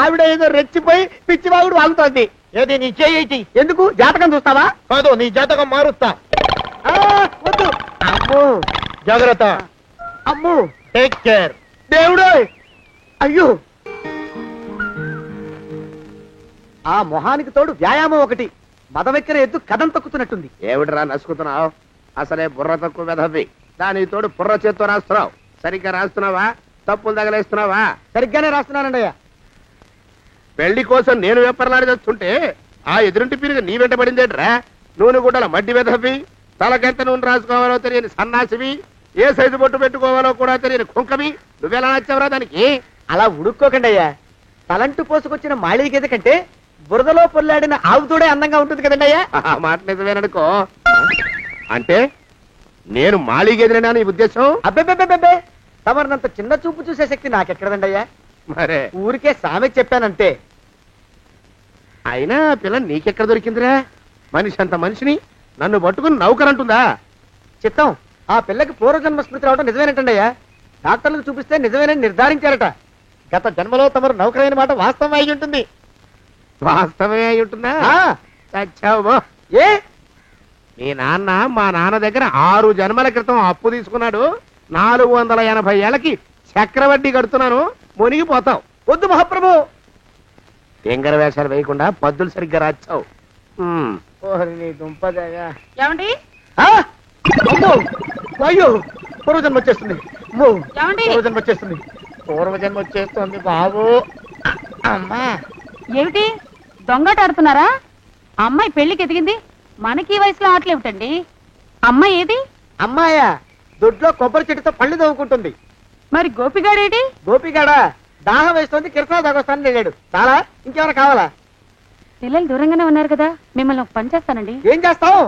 ఆవిడ ఏదో రెచ్చిపోయి పిచ్చివాగుడు వాగుతోంది. ఏది నీ చేయి? ఎందుకు? జాతకం చూస్తావా? కాదు, నీ జాతకం మారుస్తా. వద్దు. అమ్మో జాగ్రత్త. అమ్మో టేక్ కేర్. దేవుడు అయ్యో, ఆ మొహానికి తోడు వ్యాయామం ఒకటి, మదవెక్కిన ఎద్దు కథం తొక్కుతున్నట్టుంది. ఏమిటిరా నసుకుతున్నావు? అసలే బుర్ర తక్కువ వెధవి, దాని తోడు బుర్ర చేత్తో రాస్తున్నావు. సరిగ్గా రాస్తున్నావా? తప్పులు తగలేస్తున్నావా? సరిగ్గానే రాస్తున్నానండి అయ్యా. పెళ్లి కోసం నేను వెప్పర్లాడి చేస్తుంటే ఆ ఎదురింటి పీరుగా నీ వెంట పడిందేట్రా? నూనె గుడ్డల మడ్డి వెధవి, తలకెంత నూనె రాసుకోవాలో తెలియని సన్నాసివి, ఏ సైజు బొట్టు పెట్టుకోవాలో కూడా తెలియని కుంకవి, నువ్వెలా నచ్చావురా దానికి? అలా ఉడుక్కోకండి అయ్యా. తలంటు పోసుకొచ్చిన మాళీ గేదె కంటే బురదలో పొల్లాడిన ఆవుతోడే అందంగా ఉంటుంది కదండి అయ్యా. ఆ మాట నిజమేననుకో. అంటే నేను మాళీగేదినా నీ ఉద్దేశం? అబ్బెబ్బెబ్బెబ్బే, తమరినంత చిన్న చూపు చూసే శక్తి నాకెక్కడదండి అయ్యా. మరే ఊరికే సామె చెప్పానంతే. అయినా పిల్ల నీకెక్కడ దొరికిందిరా? మనిషి అంత మనిషిని నన్ను పట్టుకుని నౌకరంటుందా? చిత్తం, ఆ పిల్లకి పూర్వజన్మ స్మృతి రావడం నిజమేనటండి అయ్యా. డాక్టర్లకు చూపిస్తే నిజమేనని నిర్ధారించారట. గత జన్మలో తమరు నౌకరైన మాట వాస్తవం అయి ఉంటుంది. వాస్తవమే అయి ఉంటుందా? చచ్చావు. ఏ మీ నాన్న మా నాన్న దగ్గర 6 జన్మల క్రితం అప్పు తీసుకున్నాడు. 480 ఏళ్ళకి చక్రవడ్డీ కడుతున్నాను, మునిగిపోతావు. వద్దు మహాప్రభు. తెంగర వేషాలు వేయకుండా పద్దులు సరిగ్గా రాచావు. ఏమండి? అయ్యో, పూర్వజన్మ వచ్చేస్తుంది. ఏమండి? పూర్వజన్మ వచ్చేస్తుంది. పూర్వజన్మ వచ్చేస్తుంది బాబు. అమ్మా, ఏమిటి దొంగట ఆడుతున్నారా? అమ్మాయి పెళ్లికి ఎదిగింది, మనకి ఈ వయసులో ఆటలేమిటండి? అమ్మాయి ఏది? అమ్మాయా? దొడ్లో కొబ్బరి చెట్టుతో పళ్ళు తవ్వుకుంటుంది. మరి గోపిగాడేటి? గోపిగాడా దాహం వేస్తుంది, కిరసా దాగొస్తానని వెళ్ళాడు. చాలా, ఇంకేమైనా కావాలా? పిల్లలు దూరంగానే ఉన్నారు కదా, మిమ్మల్ని ఒక పని చేస్తానండి. ఏం చేస్తావు?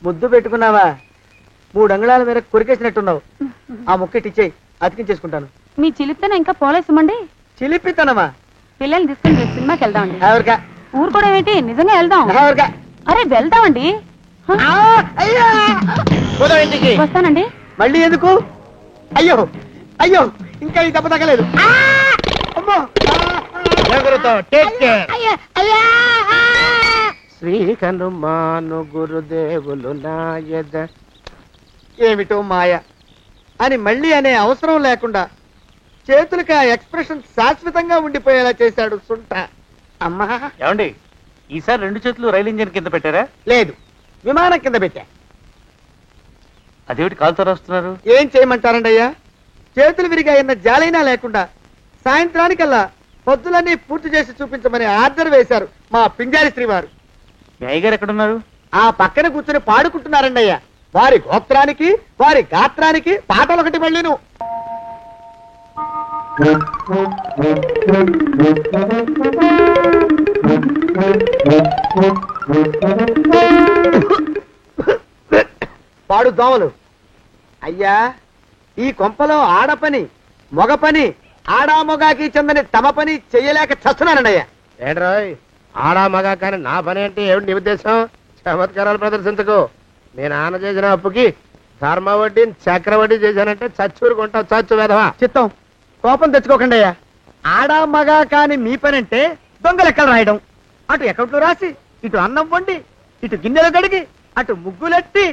ముద్దు పెట్టుకున్నావా? 3 అంగుళాల మేర కొరికేసినట్టున్నావు. ఆ ముక్కటిచ్చేయి, అతికించేసుకుంటాను. మీ చిలిపితేనే ఇంకా పోలేసమండి. చిలిపితనమా? పిల్లల్ని తీసుకుని రేపు సినిమాకి వెళ్దామండి. ఎవరికా? ఊరు కూడా ఏంటి, నిజంగా వెళ్దాం. ఎవరికా? అరే వెళ్దామండి. వస్తానండి. మళ్ళీ ఎందుకు? అయ్యో అయ్యో, ఇంకా ఈ దెబ్బ తగ్గలేదు. శ్రీ హనుమాను గురుదేవులు నాయద. ఏమిటో మాయ అని మళ్ళీ అనే అవసరం లేకుండా చేతులకి ఆ ఎక్స్ప్రెషన్ శాశ్వతంగా ఉండిపోయేలా చేశాడు సుంట. అమ్మా, ఏమండి ఈసారి 2 చేతులు రైలు ఇంజిన్ కింద పెట్టారా? లేదు, విమానం కింద పెట్టా. అదేమిటి కాలుతో రాస్తున్నారు? ఏం చేయమంటారండి అయ్యా? చేతులు విరిగాయన్న జాలైనా లేకుండా సాయంత్రానికల్లా పొద్దులన్నీ పూర్తి చేసి చూపించమని ఆర్డర్ వేశారు మా పింజారి శ్రీవారు. మీ అయ్యగారు ఎక్కడున్నారు? ఆ పక్కన కూర్చొని పాడుకుంటున్నారండి అయ్యా. వారి గోత్రానికి వారి గాత్రానికి పాటలు ఒకటి మళ్ళీను. పాడు దోమలు. అయ్యా, ఈ కొంపలో ఆడపని మొగ పని ఆడా మొగాకి చెందని తమ పని చెయ్యలేక చస్తున్నానండి అయ్యా. ఏంట్రాయ్, ఆడా మగా కానీ నా పని అంటే ఏమిటి నీ ఉద్దేశం? చమత్కారాలు ప్రదర్శించకు. మీ నాన్న చేసిన అప్పుకి ధర్మ వడ్డీని చక్రవడ్డీ చేశానంటే చచ్చూరుకుంటావు. చచ్చు వేధవా. చిత్తం, కోపం తెచ్చుకోకండి అయ్యా. ఆడా మగా కాని మీ పని అంటే దొంగ లెక్కలు రాయడం. అటు అకౌంట్లో రాసి, ఇటు అన్నం వండి, ఇటు గిన్నెలు కడిగి, అటు ముగ్గులెట్టి,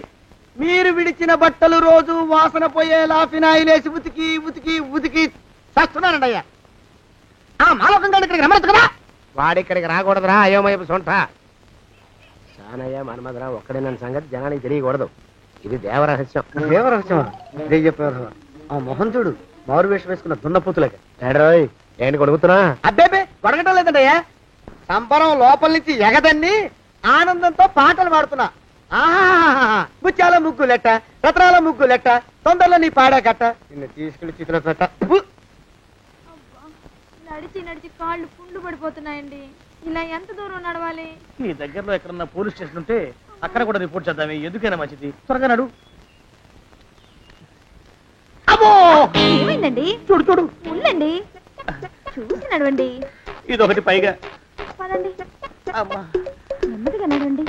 మీరు విడిచిన బట్టలు రోజు వాసన పోయేలా ఫినాయిలేసి ఉతికి ఉతికి ఉతికి చేస్తున్నానండి అయ్యా. ఆ మాలోకం గారి ఇక్కడికి రమ్మచ్చు కదా. వాడిక్కడికి రాకూడదురా అయోమయపు సొంట. సానయ్య మన్మధరావు ఒక్కడే నన్ను సంగతి జనానికి తెలియకూడదు. ఇది దేవరహస్యం. దేవరహస్యం ఇదే చెప్పారు. ఆ మొహం చూడు, మారు వేషం వేసుకున్న దున్నపోతులకి. ఏడ్రోయ్, ఏంటి కొడుకుతున్నా? అబ్బేబే కొడగటం లేదండయ్యా. సంబరం లోపల నుంచి ఎగదన్ని ఆనందంతో పాటలు పాడుతున్నా. ఆహా, ముత్యాల ముగ్గులెట్ట, రత్నాల ముగ్గులెట్ట, తొందరలో నీ పాడా కట్ట, నిన్ను తీసుకెళ్లి చిత్ర పెట్ట. నడిచి నడిచి కాళ్ళు పుండ్లు పడిపోతున్నాయండి. ఇలా ఎంత దూరం నడవాలి? ఈ దగ్గరలో ఎక్కడన్నా పోలీస్ స్టేషన్ ఉంటే అక్కడ కూడా రిపోర్ట్ చేద్దామే, ఎందుకైనా మంచిది. త్వరగా నడు. అమ్మో ఏమైందండి? చూడు చూడు, ఉండండి, చూసి నడవండి. ఇదొకటి పైగా. పదండి, అమ్మా, నెమ్మదిగా నడవండి.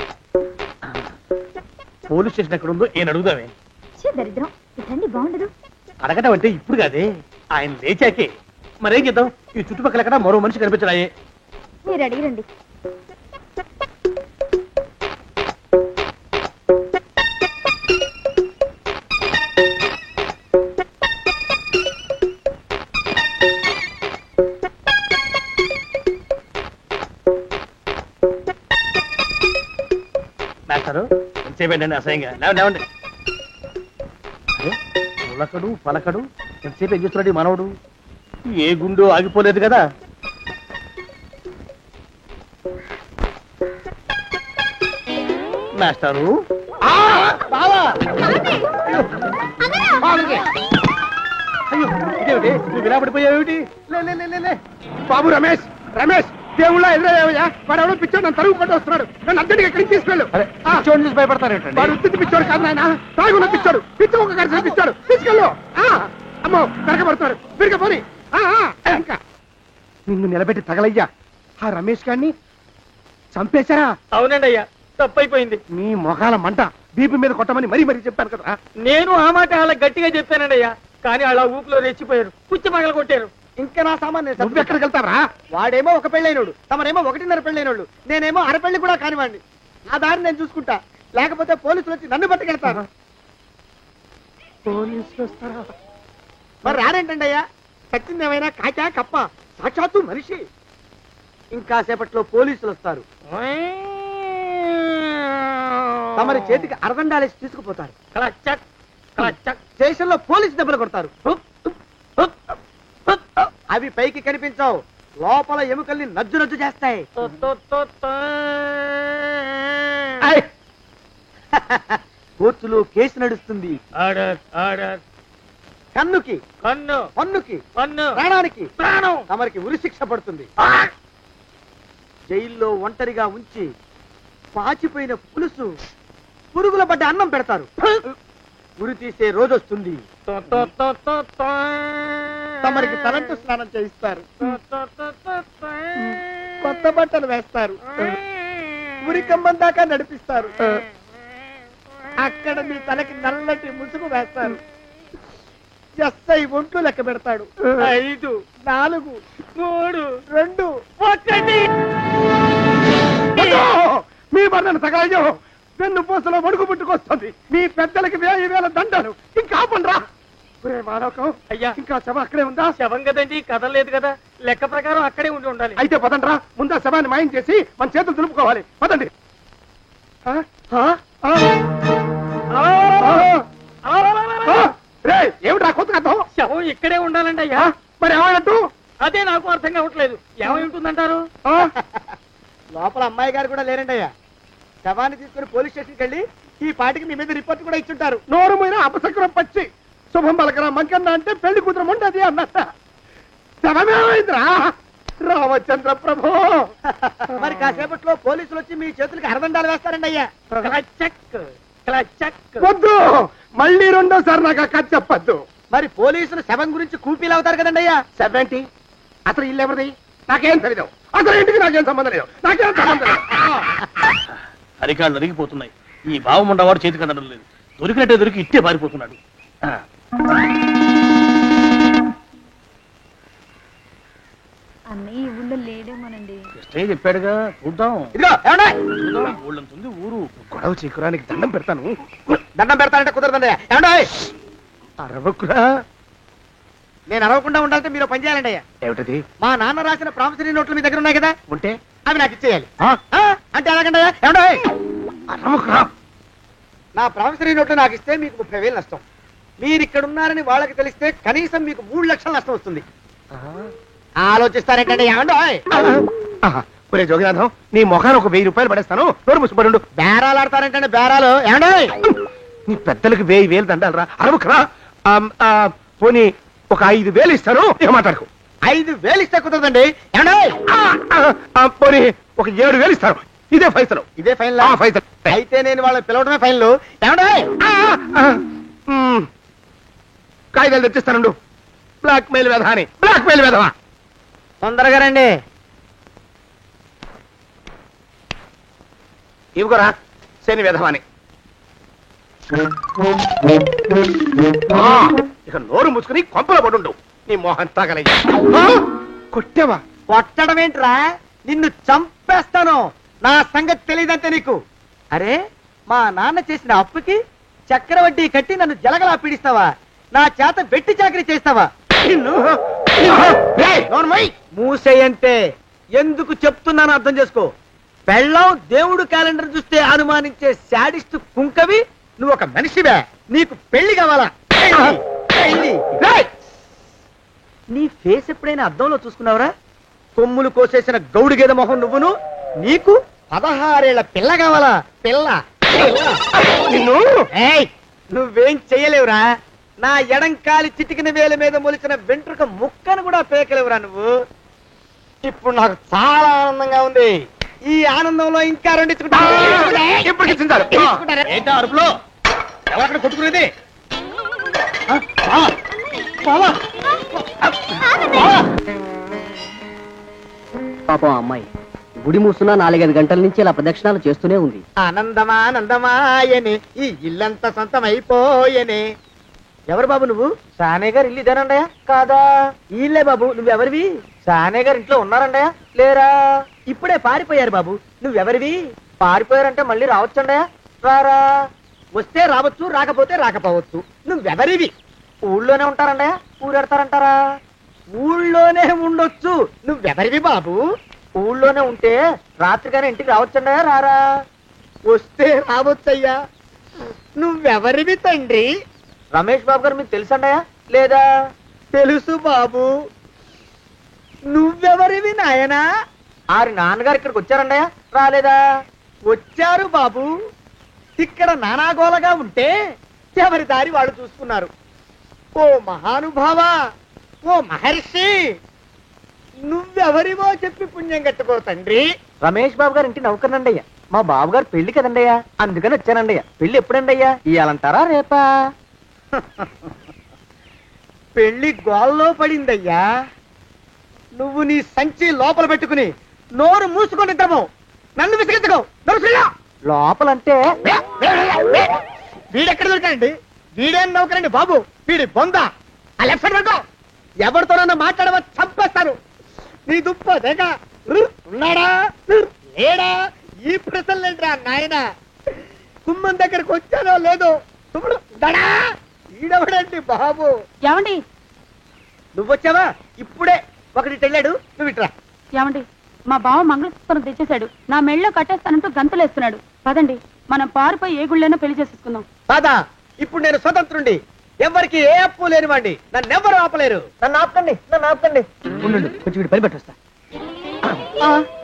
పోలీస్ స్టేషన్ ఎక్కడ ఉందో ఏం అడుగుదామే. దరిద్రం, ఇటండి బాగుండదు. అడగటం అంటే ఇప్పుడు కాదే, ఆయన లేచాకే. మరేం చేద్దాం, ఈ చుట్టుపక్కల ఎక్కడ మరో మనిషి కనిపించడాయే. మీరు అడిగిరండి. మాస్టారు ఎంతసేపేంటండి అసహ్యంగా? లేవండి. అరే పులకడు పలకడు, ఎంతసేపు ఏం చేస్తున్నాడు ఈ మనవడు? ఏ గుండు ఆగిపోలేదు కదా. మాస్టారు అయ్యో ఇదేమిటి, నువ్వు ఇలా పడిపోయావేమిటి? లే బాబు రమేష్, రమేష్ దేవుళ్ళ ఎదురయ్యా, వాడు ఎవడో పిచ్చోడు నన్ను తరుగు పట్టి వస్తున్నాడు. నన్ను అద్దెకి ఎక్కడికి తీసుకెళ్ళు. పిచ్చోడిని చూసి భయపడతారేంటండి? వాడు ఉత్తి పిచ్చోడు కాదు నాయన, తాగున్న పిచ్చోడు. పిచ్చి ఒక కలిసి పిచ్చాడు, తీసుకెళ్ళు. అమ్మో కరకబడుతున్నాడు, విరిగా పోని. ఇంకా నిన్ను నిలబెట్టి తగలయ్యా. ఆ రమేష్ గారిని చంపేశారా? అవునండి అయ్యా, తప్పైపోయింది. మీ మొఖాల మంట, బీపీ మీద కొట్టమని మరీ మరీ చెప్పాను కదా. నేను ఆ మాట అలా గట్టిగా చెప్పానండి అయ్యా, కానీ అలా ఊపిలో రెచ్చిపోయారు, పుచ్చి పగల కొట్టారు. ఇంకా నా సామాన్ నువ్వు ఎక్కడికి వెళ్తావరా? వాడేమో ఒక పెళ్ళైనోడు, తమరేమో 1.5 పెళ్ళైనోళ్ళు, నేనేమో అరపెళ్లి కూడా కానివ్వండి. ఆ దారి నేను చూసుకుంటా, లేకపోతే పోలీసులు వచ్చి నన్ను పట్టుకెళ్తారు. పోలీసులు వస్తారా? మరి రారేంటండి అయ్యా, చచ్చింది ఏమైనా కాచా కప్ప, సాక్షాత్తు మనిషి. ఇంకా సేపట్లో పోలీసులు వస్తారు, తమరి చేతికి అరదండాలేసి తీసుకుపోతారు. స్టేషన్ లో పోలీసు దెబ్బలు కొడతారు, అవి పైకి కనిపించవు, లోపల ఎముకల్ని నజ్జు నజ్జు చేస్తాయి. కోర్టులో కేసు నడుస్తుంది. కన్నుకి కన్ను, పన్నుకి పన్ను, ప్రాణానికి ప్రాణం. తమరికి ఉరిశిక్ష పడుతుంది. జైల్లో ఒంటరిగా ఉంచి పాచిపోయిన పులుసు, పురుగుల పడ్డ అన్నం పెడతారు. ఉరి తీసే రోజు వస్తుంది. తమరికి తలంటు స్నానం చేయిస్తారు, కొత్త బట్టలు వేస్తారు, ఉరికంబం దాకా నడిపిస్తారు. అక్కడ మీ తలకి నల్లటి ముసుగు వేస్తారు. ఎస్ఐ ఒంట్లు లెక్క పెడతాడు. 5 4 3 2 1. మీ బంధను తగలయ్యో, పెన్ను పూసలో వడుగు పుట్టుకొస్తుంది. మీ పెద్దలకి 1000 దండాలు. ఇంకా ఆపండ్రా. మానవకం అయ్యా, ఇంకా శవం అక్కడే ఉందా? శవం కదండి, కదలేదు కదా, లెక్క ప్రకారం అక్కడే ఉండి ఉండాలి. అయితే పదండ్రా, ముందా శవాన్ని మాయం చేసి మన చేతులు దులుపుకోవాలి. పదండి. ఏమిట్రా కొత్త కథ? శవం ఇక్కడే ఉండాలండి అయ్యా. మరి ఏమైనట్టు? అదే నాకు అర్థం కావట్లేదు, ఏమై ఉంటుందంటారు? లోపల అమ్మాయి గారు కూడా లేరండి అయ్యా. శవాన్ని తీసుకుని పోలీస్ స్టేషన్కి వెళ్ళి ఈ పాటికి మీ మీద రిపోర్ట్ కూడా ఇచ్చుంటారు. నోరు మీద అపశకునం పచ్చి శుభం పలకరా మంకన్న అంటే పెళ్లి కూతురు ఉండదు అన్నట్ట. శవమేమైందిరా రామచంద్ర ప్రభు? మరి కాసేపట్లో పోలీసులు వచ్చి మీ చేతులకి అరదండాలు వేస్తారండి అయ్యా. వద్దు, మళ్ళీ రెండోసారి నాకు ఆ కథ చెప్పద్దు. మరి పోలీసులు శవం గురించి కూపీలు అవుతారు కదండి అయ్యా. సెవెంటీ అసలు ఇల్లు ఎవరిది? నాకేం తెలియదు. అసలు ఇంటికి నాకేం సంబంధం లేదు, నాకేం సంబంధం లేదు. అరికాళ్ళు అరిగిపోతున్నాయి. ఈ భావం ఉండవాడు చేతికి అందడం లేదు, దొరికినట్టే దొరికి ఇట్టే పారిపోతున్నాడు. అన్నయ్య ఈ ఊళ్ళో లేడేమోనండి. కృష్ణయ్య చెప్పాడుగా, చూద్దాం. ఊళ్ళంతుంది ఊరు. గొడవ చీకురానికి దండం పెడతాను. దండం పెడతానంటే కుదరదండి. ఏమండి అరవకురా. నేను అరవకుండా ఉండాలంటే మీరు పని చేయాలండి అయ్యా. ఏమిటది? మా నాన్న రాసిన ప్రామిసరీ నోట్లు మీ దగ్గర ఉన్నాయి కదా, ఉంటే అవి నాకు ఇచ్చేయాలి. అంటే ఎలాగండి అయ్యా? ఏమండి అరవకురా. నా ప్రామిసరీ నోట్లు నాకు ఇస్తే మీకు 30,000 నష్టం. మీరు ఇక్కడ ఉన్నారని వాళ్ళకి తెలిస్తే కనీసం మీకు 3 లక్షల నష్టం వస్తుంది. ఆలోచిస్తారేంటండి? ఏమండి ఒరే జోగినాథం, నీ మొఖాన్ని ఒక 1000 రూపాయలు పడేస్తాను. నోరు ముసుపడు. బేరాలు ఆడతారేంటండి? బేరాలు ఏమండి? నీ పెద్దలకి 1000 దండాలరా. అరవకురా. పోనీ ఒక 5,000 ఇస్తాను, ఇక మాట్లాడుకో. 5,000 ఇస్తే కుదరదండి. పోనీ ఒక 7,000 ఇస్తారు. ఇదే ఫైసలు. ఇదే ఫైన్ ఫైసలు. అయితే నేను వాళ్ళని పిలవడమే ఫైన్లు. ఏమండే కాగితాలు తెచ్చిస్తానండు. బ్లాక్ మెయిల్ వెధవా అని. బ్లాక్ మెయిల్ వెధవా. తొందరగా రండి. ఇవిగోరా శని వెధవాని. ఇక నోరు ముసుకుని కొంపలో పడుండు. నీ మోహన్ తాగలయ్యా. కొట్టావా? కొట్టడం ఏంట్రా, నిన్ను చంపేస్తాను. నా సంగతి తెలియదంటే నీకు. అరే, మా నాన్న చేసిన అప్పుకి చక్రవడ్డీ కట్టి నన్ను జలగలా పీడిస్తావా? నా చేత వెట్టి చాకరీ చేస్తావా? మూసేయంటే ఎందుకు చెప్తున్నాను అర్థం చేసుకో. పెళ్ళాం దేవుడు క్యాలెండర్ చూస్తే అనుమానించే శాడిస్ట్ కుంకవి నువ్వు ఒక మనిషివే. నీకు పెళ్లి కావాలా? పెళ్లి. నీ ఫేస్ ఎప్పుడైనా అద్దంలో చూసుకున్నావురా? కొమ్ములు కోసేసిన గౌడు గేదె మొహం నువ్వును. నీకు 16 ఏళ్ల పిల్ల కావాలా? పిల్ల. నువ్వేం చెయ్యలేవురా. నా ఎడంకాలి చిటికిన వేల మీద మొలిచిన వెంట్రుక ముక్కను కూడా పేకలేవురా నువ్వు. ఇప్పుడు నాకు చాలా ఆనందంగా ఉంది. ఈ ఆనందంలో ఇంకా ఏంటా అరుపులో? ఎవరక్కడ కొట్టుకునేది? పాపం అమ్మాయి గుడి మూసున్నా 4-5 గంటల నుంచి ఇలా ప్రదక్షిణాలు చేస్తూనే ఉంది. ఆనందమానందమాయనే ఈ ఇల్లంతా సొంతం అయిపోయనే. ఎవరు బాబు నువ్వు? సానే గారు ఇల్లు ఇదేనండయా? కాదా? ఇల్లే బాబు. నువ్వెవరివి? సానే గారు ఇంట్లో ఉన్నారండయా? లేరా? ఇప్పుడే పారిపోయారు బాబు. నువ్వెవరివి? పారిపోయారంటే మళ్ళీ రావచ్చండయా? రారా? వస్తే రావచ్చు, రాకపోతే రాకపోవచ్చు. నువ్వెవరివి? ఊళ్ళోనే ఉంటారండయా? ఊరెడతారంటారా? ఊళ్ళోనే ఉండొచ్చు. నువ్వెవరివి బాబు? ఊళ్ళోనే ఉంటే రాత్రిగానే ఇంటికి రావచ్చండయా? రారా? వస్తే రావచ్చయ్యా. నువ్వెవరివి తండ్రి? రమేష్ బాబు గారు మీకు తెలుసండయా? లేదా? తెలుసు బాబు. నువ్వెవరివి నాయనా? ఆరి నాన్నగారు ఇక్కడికి వచ్చారండయా? రాలేదా? వచ్చారు బాబు. ఇక్కడ నానాగోలగా ఉంటే ఎవరి దారి వాళ్ళు చూసుకున్నారు. ఓ మహానుభావా, ఓ మహర్షి, నువ్వెవరివో చెప్పి పుణ్యం కట్టుకో తండ్రి. రమేష్ బాబు గారు ఇంటి నౌకర్నండయ్యా. మా బాబు గారు పెళ్లి కదండయ్యా, అందుకని వచ్చానండయ్యా. పెళ్లి ఎప్పుడండయ్యా? ఇయ్యాలంటారా రేపా? పెళ్లి గోల్లో పడిందయ్యా. నువ్వు నీ సంచి లోపల పెట్టుకుని నోరు మూసుకొని నిద్రపో. నన్ను విసిగించుకో. లోపలంటే వీడెక్కడ దొరికాడండి? వీడేం నౌకరండి బాబు, వీడి బొంద. ఆ లెఫ్ట్ సైడ్ పెట్టుకో. ఎవరితోనన్నా మాట్లాడవా చంపేస్తాను. నీ దుప్ప దేక ఉన్నాడా లేడా? ఈ ప్రశ్నలేంట్రా నాయన. కుమ్మం దగ్గరకు వచ్చానో లేదో. ఈడవడండి బాబు. ఏమండి? నువ్వొచ్చావా? ఇప్పుడే ఒకటి వెళ్ళాడు. నువ్వు ఇట్రా. ఏమండి, మా బావ మంగళసూత్రం తెచ్చేశాడు. నా మెళ్ళో కట్టేస్తానంటూ గంతులేస్తున్నాడు. పదండి, మనం పారిపోయి ఏ గుళ్ళైనా పెళ్లి చేసేసుకుందాం. కాదా? ఇప్పుడు నేను స్వతంత్రుండి, ఎవరికి ఏ అప్పు లేనివ్వండి. నన్ను ఎవరు ఆపలేరు. నన్ను ఆపకండి, నన్ను ఆపకండి. ఉండు, కొంచెం వీడు పని పెట్టొస్తా.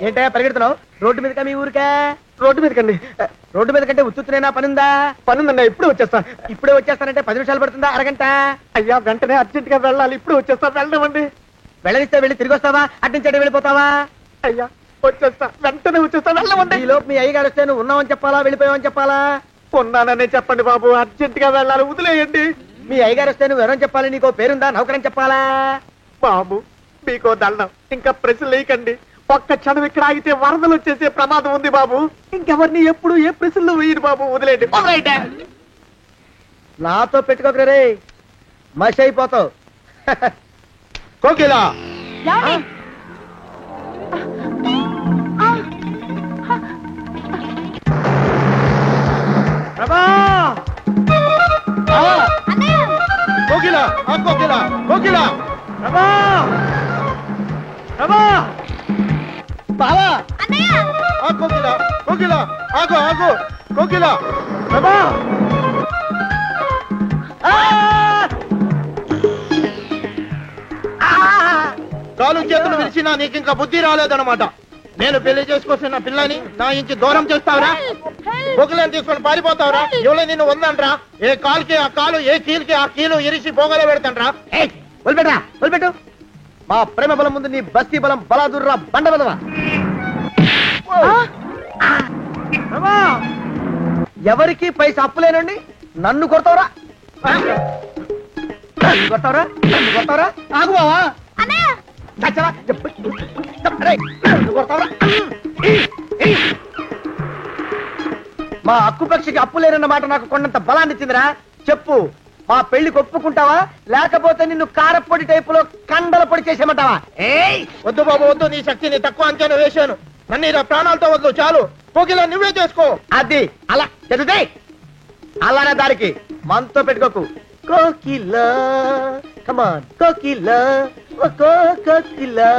ఏంటయ్యా పరిగెడుతున్నావు? రోడ్డు మీదకా మీ ఊరికా? రోడ్డు మీదకండి. రోడ్డు మీద కంటే ఉత్తునేనా? పనుందా? పనుందన్నా. ఇప్పుడే వచ్చేస్తా. ఇప్పుడే వచ్చేస్తానంటే 10 నిమిషాలు పడుతుందా? అరగంట? అయ్యా వెంటనే అర్జెంట్ గా వెళ్ళాలి. ఇప్పుడు వచ్చేస్తా. వెళ్ళమండి. వెళ్ళనిస్తే వెళ్ళి తిరిగి వస్తావా? అడ్డించండి వెళ్ళిపోతావా? అయ్యా వచ్చేస్తా, వెంటనే వచ్చేస్తా. వెళ్ళమండి. ఈ లోపు మీ అయ్యగారు వస్తే నువ్వు ఉన్నావని చెప్పాలా, వెళ్ళిపోయావని చెప్పాలా? ఉన్నాననే చెప్పండి బాబు. అర్జెంట్ గా వెళ్ళాలి, వదిలేయండి. మీ అయ్యగారు వస్తే నువ్వు ఎవరని చెప్పాలి? నీకో పేరుందా? నౌకరని చెప్పాలా? బాబు మీకో దండం. ఇంకా ప్రశ్నలు వేయకండి. ఒక్క క్షణం ఇక్కడ ఆగితే వరదలు వచ్చేసే ప్రమాదం ఉంది బాబు. ఇంకెవరిని ఎప్పుడు ఏ ప్రశ్నలు వేయరు బాబు. వదిలేండి. నాతో పెట్టుకోకరే, మషి అయిపోతావు. కోకిలా కోకిలా కోకిలా కోకిలా బావా కోకిలా కోకిలా ఆగో ఆగో కోకిలా కాలు చేతులు విరిచినా నీకు ఇంకా బుద్ధి రాలేదన్నమాట. నేను పెళ్లి చేసుకొస్తున్న పిల్లని నా ఇంటి దూరం చేస్తావురా? బొగ్గులను తీసుకొని పారిపోతావురా? ఎవరో నిన్ను ఉందంట్రా? ఏ కాలుకి ఆ కాలు, ఏ కీలుకి ఆ కీలు ఇరిసి బొగలో పెడతాంట్రా? వదిలిపెట్టరా, వదిలిపెట్టు. మా ప్రేమ బలం ముందు నీ బస్తీ బలం బలాదుర్రా బండ బలవా. ఎవరికి పైసా అప్పులేనండి నన్ను కొడతావురా ఆగు బావా. చచ్చరా. రేయ్, నన్ను కొడతావురా. మా అక్కుపక్షికి అప్పు లేరన్న మాట నాకు కొండంత బలాన్ని ఇచ్చిందిరా. చెప్పు, మా పెళ్లికి ఒప్పుకుంటావా లేకపోతే నిన్ను కారపొడి టైపులో కండల పొడి చేసేమంటావా? వద్దు బాబు వద్దు, నీ శక్తిని తక్కువ అంచనా వేశాను. నన్ను ఇలా ప్రాణాలతో వద్దు, చాలు. పోకిలా నువ్వే చేసుకో. అది అలా చదివితే అలానే దారికి మనతో పెట్టుకోకు. కోకిలా కమాన్ కోకిలా కోకిలా